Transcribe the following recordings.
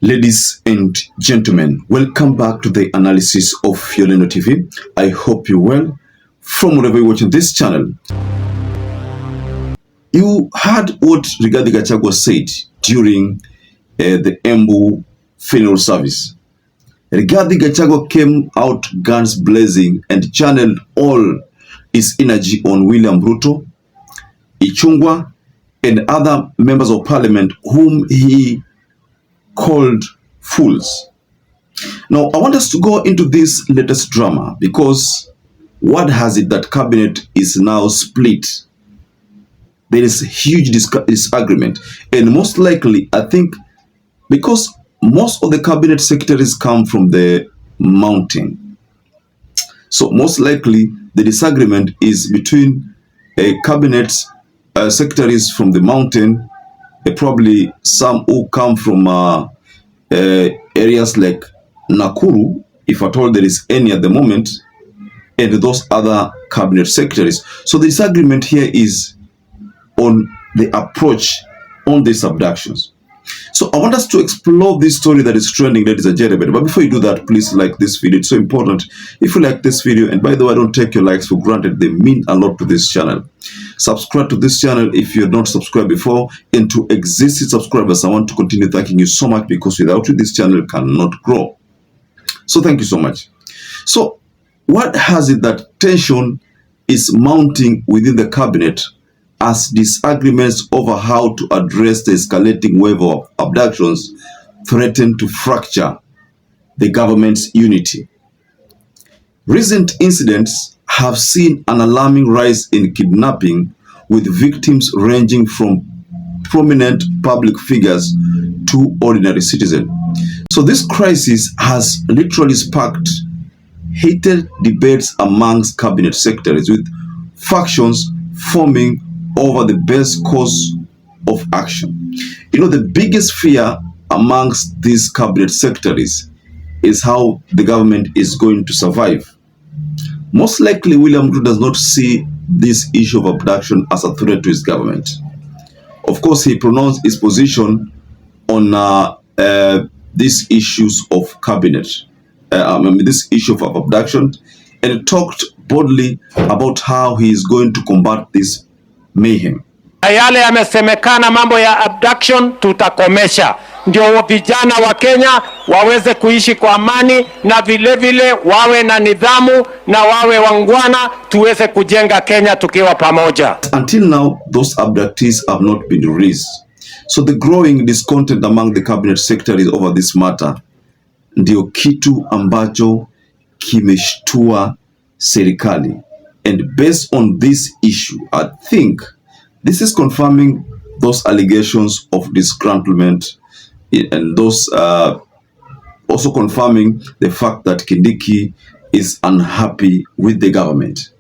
Ladies and gentlemen, welcome back to the analysis of YOLENO TV. I hope you're well from wherever you're watching this channel. You heard what Rigathi Gachagua said during the Embu funeral service. Rigathi Gachagua came out guns blazing and channeled all his energy on William Ruto, Ichung'wah, and other members of parliament whom he called fools. Now, I want us to go into this latest drama because what has it that cabinet is now split? There is huge disagreement, and most likely, I think, because most of the cabinet secretaries come from the mountain, so most likely the disagreement is between a cabinet secretaries from the mountain, probably some who come from areas like Nakuru, if at all there is any at the moment, and those other cabinet secretaries. So the disagreement here is on the approach on these abductions. So I want us to explore this story that is trending, ladies and gentlemen. But before you do that, please like this video. It's so important. If you like this video, and by the way, don't take your likes for granted. They mean a lot to this channel. Subscribe to this channel if you're not subscribed before. And to existing subscribers, I want to continue thanking you so much, because without you, this channel cannot grow. So thank you so much. So what has it that tension is mounting within the cabinet as disagreements over how to address the escalating wave of abductions threaten to fracture the government's unity? Recent incidents have seen an alarming rise in kidnapping, with victims ranging from prominent public figures to ordinary citizens. So this crisis has literally sparked heated debates amongst cabinet secretaries, with factions forming over the best course of action. You know, the biggest fear amongst these cabinet secretaries is how the government is going to survive. Most likely, William Ruto does not see this issue of abduction as a threat to his government. Of course, he pronounced his position on these issues of cabinet, this issue of abduction, and talked boldly about how he is going to combat this mayhem. Yale yamesemekana mambo ya abduction tutakomesha, ndio vijana wa Kenya waweze kuishi kwa amani, na vile vile wawe na nidhamu na wawe wangwana, tuweze kujenga Kenya tukiwa pamoja. Until now, those abductees have not been released. So the growing discontent among the cabinet secretaries over this matter ndio kitu ambacho kimeshtua serikali. And based on this issue, I think this is confirming those allegations of disgruntlement, and those also confirming the fact that Kindiki is unhappy with the government.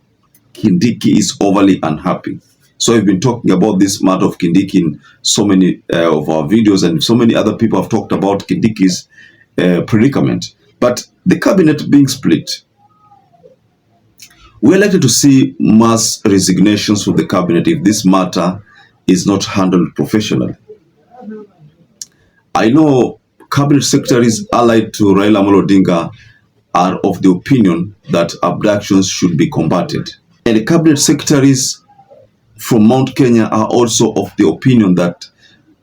Kindiki is overly unhappy. So I've been talking about this matter of Kindiki in so many of our videos, and so many other people have talked about Kindiki's predicament. But the cabinet being split, we're likely to see mass resignations from the cabinet if this matter is not handled professionally. I know cabinet secretaries allied to Raila Amolo Odinga are of the opinion that abductions should be combated. And the cabinet secretaries from Mount Kenya are also of the opinion that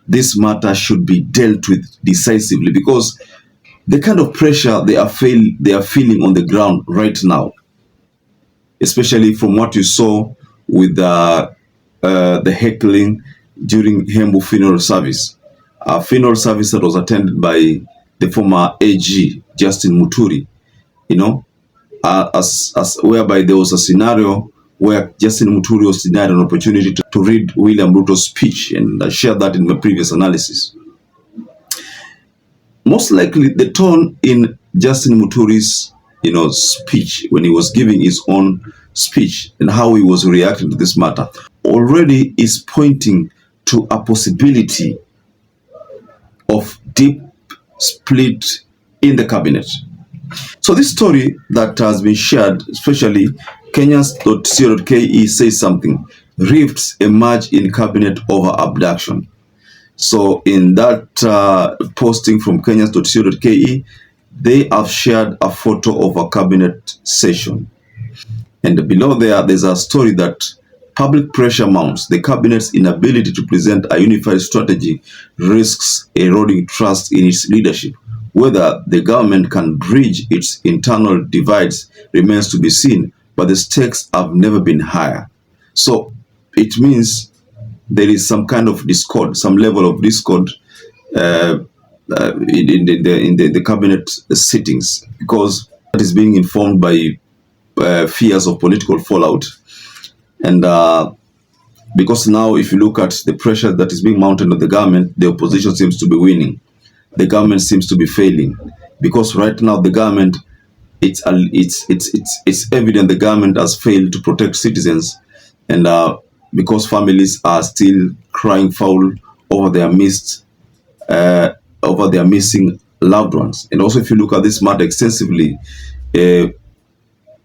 this matter should be dealt with decisively, because the kind of pressure they are feeling on the ground right now, especially from what you saw with the heckling during Embu funeral service. A funeral service that was attended by the former AG, Justin Muturi, you know, whereby there was a scenario where Justin Muturi was denied an opportunity to read William Ruto's speech, and I shared that in my previous analysis. Most likely the tone in Justin Muturi's speech, when he was giving his own speech, and how he was reacting to this matter, already is pointing to a possibility of deep split in the cabinet. So this story that has been shared, especially Kenyans.co.ke, says something. Rifts emerge in cabinet over abduction. So in that posting from kenyans.co.ke, they have shared a photo of a cabinet session. And below there's a story that public pressure mounts. The cabinet's inability to present a unified strategy risks eroding trust in its leadership. Whether the government can bridge its internal divides remains to be seen, but the stakes have never been higher. So it means there is some kind of discord, some level of discord in the cabinet sittings, because that is being informed by fears of political fallout. And because now, if you look at the pressure that is being mounted on the government, the opposition seems to be winning. The government seems to be failing, because right now the government, it's evident the government has failed to protect citizens, and because families are still crying foul over their missing loved ones. And also, if you look at this matter extensively,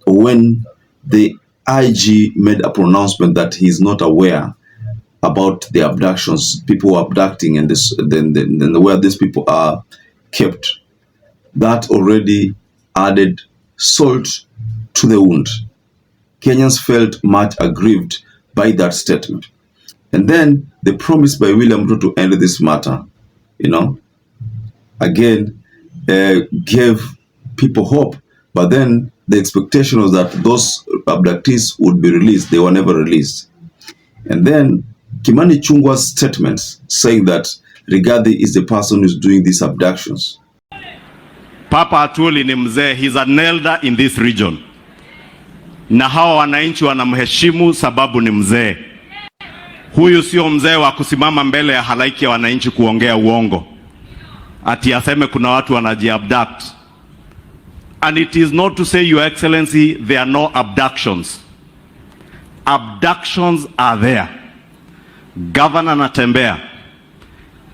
when the IG made a pronouncement that he is not aware about the abductions, people abducting, and then where these people are kept, that already added salt to the wound. Kenyans felt much aggrieved by that statement. And then the promise by William Ruto to end this matter, again, gave people hope. But then the expectation was that those abductees would be released. They were never released. And then Kimani Chungwa's statements saying that Rigathi is the person who's doing these abductions. Papa Atwoli ni mzee, he's an elder in this region. Na hawa wananchi wanamheshimu sababu ni mzee. Huyu sio mzee wa kusimama mbele ya halaiki ya wananchi kuongea uongo. Ati aseme kuna watu wanajiabduct. And it is not to say, Your Excellency, there are no abductions. Abductions are there. Governor Natembea,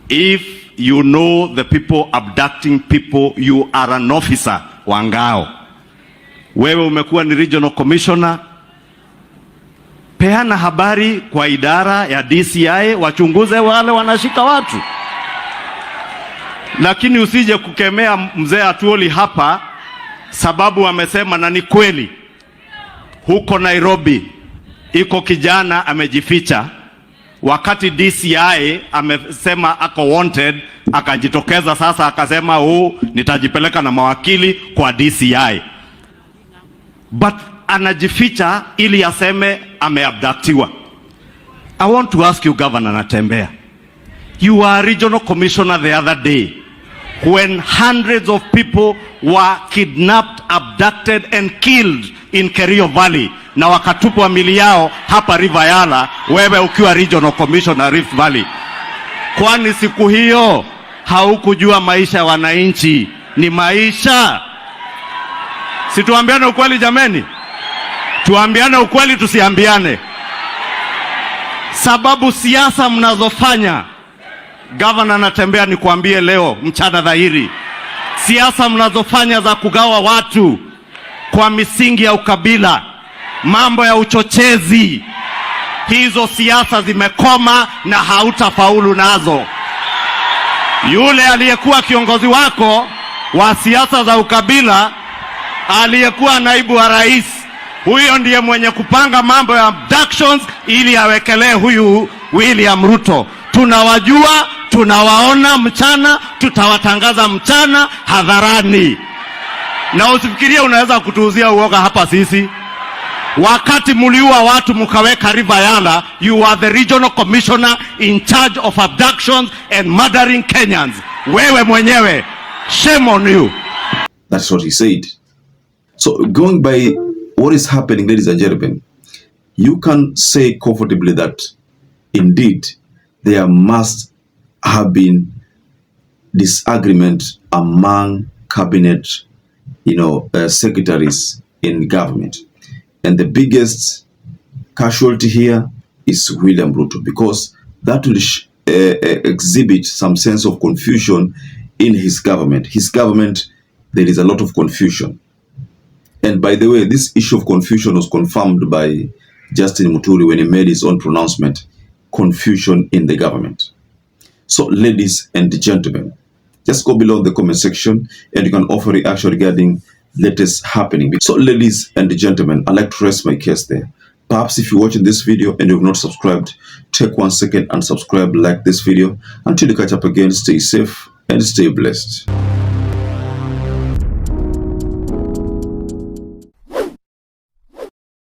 if you know the people abducting people, you are an officer wa ngao. Wewe umekuwa ni regional commissioner, peana habari kwa idara ya DCI wachunguze wale wanashika watu. Lakini usije kukemea mzee Atwoli hapa sababu amesema, na ni kweli, huko Nairobi iko kijana amejificha. Wakati DCI amesema ako wanted, akajitokeza sasa akasema nitajipeleka na mawakili kwa DCI. But anajificha ili aseme ameabductiwa. I want to ask you, Governor Natembea, you were a regional commissioner the other day when hundreds of people were kidnapped, abducted and killed in Kerio Valley, na wakatupwa mili yao hapa River Yala, wewe ukiwa regional commissioner Rift Valley. Kwani siku hiyo haukujua maisha ya wananchi ni maisha? Situambiane ukweli jameni, tuambiane ukweli, tusiambiane. Sababu siasa mnazofanya, Governor Natembea, ni kuambie leo mchana dhahiri, siasa mnazofanya za kugawa watu kwa misingi ya ukabila, mambo ya uchochezi, hizo siasa zimekoma na hautafaulu nazo. Yule aliyekuwa kiongozi wako wa siasa za ukabila, aliyekuwa naibu wa rais, huyo ndiye mwenye kupanga mambo ya abductions ili awekelee huyu William Ruto. Tunawajua, tunawaona mchana, tutawatangaza mchana hadharani. Na usifikirie unaweza kutuuzia uoga hapa sisi. Wakati muliua watu mkaweka River Yala, you are the regional commissioner in charge of abductions and murdering Kenyans. Wewe mwenyewe, shame on you. That's what he said. So going by what is happening, ladies and gentlemen, you can say comfortably that indeed there must have been disagreement among cabinet, secretaries in government. And the biggest casualty here is William Ruto, because that will exhibit some sense of confusion in his government. His government, there is a lot of confusion. And by the way, this issue of confusion was confirmed by Justin Muturi when he made his own pronouncement, confusion in the government. So ladies and gentlemen, just go below in the comment section and you can offer reaction regarding latest happening. So ladies and gentlemen, I'd like to rest my case there. Perhaps if you're watching this video and you've not subscribed, take 1 second and subscribe, like this video. Until you catch up again, stay safe and stay blessed.